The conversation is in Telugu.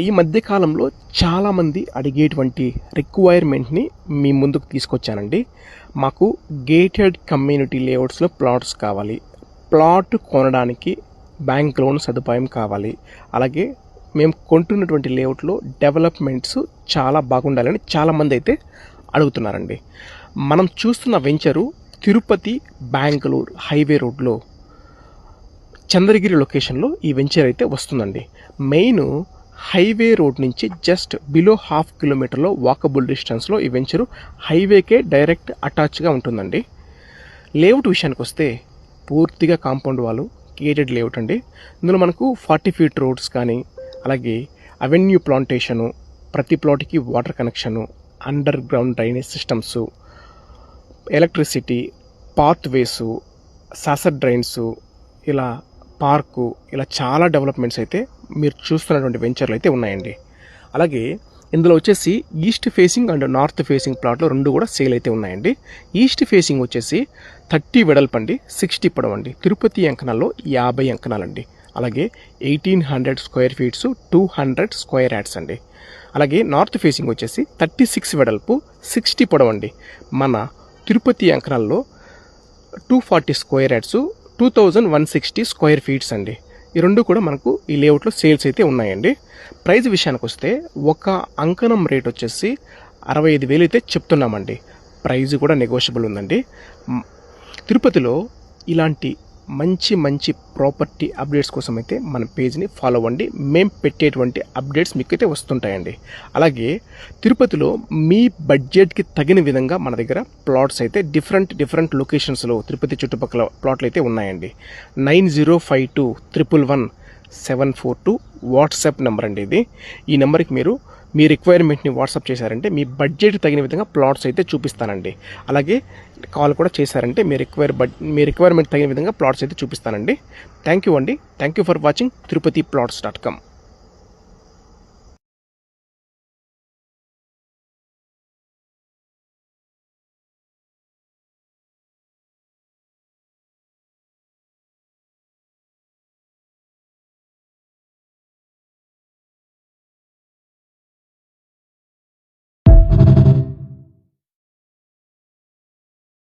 ఈ మధ్య కాలంలో చాలామంది అడిగేటువంటి రిక్వైర్మెంట్ని మీ ముందుకు తీసుకొచ్చానండి. మాకు గేటెడ్ కమ్యూనిటీ లేఅవుట్స్లో ప్లాట్స్ కావాలి, ప్లాట్ కొనడానికి బ్యాంక్ లోన్ సదుపాయం కావాలి, అలాగే మేము కొంటున్నటువంటి లేఅవుట్లో డెవలప్మెంట్స్ చాలా బాగుండాలని చాలామంది అయితే అడుగుతున్నారండి. మనం చూస్తున్న వెంచరు తిరుపతి బెంగళూరు హైవే రోడ్లో చంద్రగిరి లొకేషన్లో ఈ వెంచర్ అయితే వస్తుందండి. మెయిన్ హైవే రోడ్ నుంచి జస్ట్ బిలో ½ కిలోమీటర్లో వాకబుల్ డిస్టెన్స్లో ఈ వెంచరు హైవేకే డైరెక్ట్ అటాచ్గా ఉంటుందండి. లేఅవుట్ విషయానికి వస్తే పూర్తిగా కాంపౌండ్ వాళ్ళు గేటెడ్ లేఅవుట్ అండి. ఇందులో మనకు 40 ఫీట్ రోడ్స్ కానీ, అలాగే అవెన్యూ ప్లాంటేషను, ప్రతి ప్లాట్కి water connection, underground drainage systems, electricity, pathways, saucer drains, ఇలా పార్కు, ఇలా చాలా డెవలప్మెంట్స్ అయితే మీరు చూస్తున్నటువంటి వెంచర్లు అయితే ఉన్నాయండి. అలాగే ఇందులో వచ్చేసి east facing and north facing ప్లాట్లు రెండు కూడా సేల్ అయితే ఉన్నాయండి. ఈస్ట్ ఫేసింగ్ వచ్చేసి 30 వెడల్పండి, 60 పొడవండి, తిరుపతి అంకణాల్లో 50 అంకణాలండి. అలాగే 1800 స్క్వేర్ ఫీట్స్, 200 స్క్వేర్ యార్డ్స్ అండి. అలాగే నార్త్ ఫేసింగ్ వచ్చేసి 36 వెడల్పు, 60 పొడవండి, మన తిరుపతి అంకణాల్లో 240 స్క్వేర్ యార్డ్స్, 2160 స్క్వేర్ ఫీట్స్ అండి. ఈ రెండు కూడా మనకు ఈ లేఅవుట్లో సేల్స్ అయితే ఉన్నాయండి. ప్రైస్ విషయానికి వస్తే ఒక అంకణం రేట్ వచ్చేసి 65,000 అయితే చెప్తున్నామండి. ప్రైస్ కూడా నెగోషియబుల్ ఉందండి. తిరుపతిలో ఇలాంటి మంచి ప్రాపర్టీ అప్డేట్స్ కోసం అయితే మన పేజ్ని ఫాలో అవ్వండి. మేము పెట్టేటువంటి అప్డేట్స్ మీకు అయితే వస్తుంటాయండి. అలాగే తిరుపతిలో మీ బడ్జెట్కి తగిన విధంగా మన దగ్గర ప్లాట్స్ అయితే డిఫరెంట్ లొకేషన్స్లో తిరుపతి చుట్టుపక్కల ప్లాట్లు అయితే ఉన్నాయండి. 9052111742 వాట్సాప్ నెంబర్ అండి ఇది. ఈ నెంబర్కి మీరు మీ రిక్వైర్మెంట్ని వాట్సాప్ చేశారంటే మీ బడ్జెట్ తగిన విధంగా ప్లాట్స్ అయితే చూపిస్తానండి. అలాగే కాల్ కూడా చేశారంటే మీ రిక్వైర్మెంట్ తగిన విధంగా ప్లాట్స్ అయితే చూపిస్తానండి. థ్యాంక్ యూ అండి. Thank you for watching Tirupati plots.com.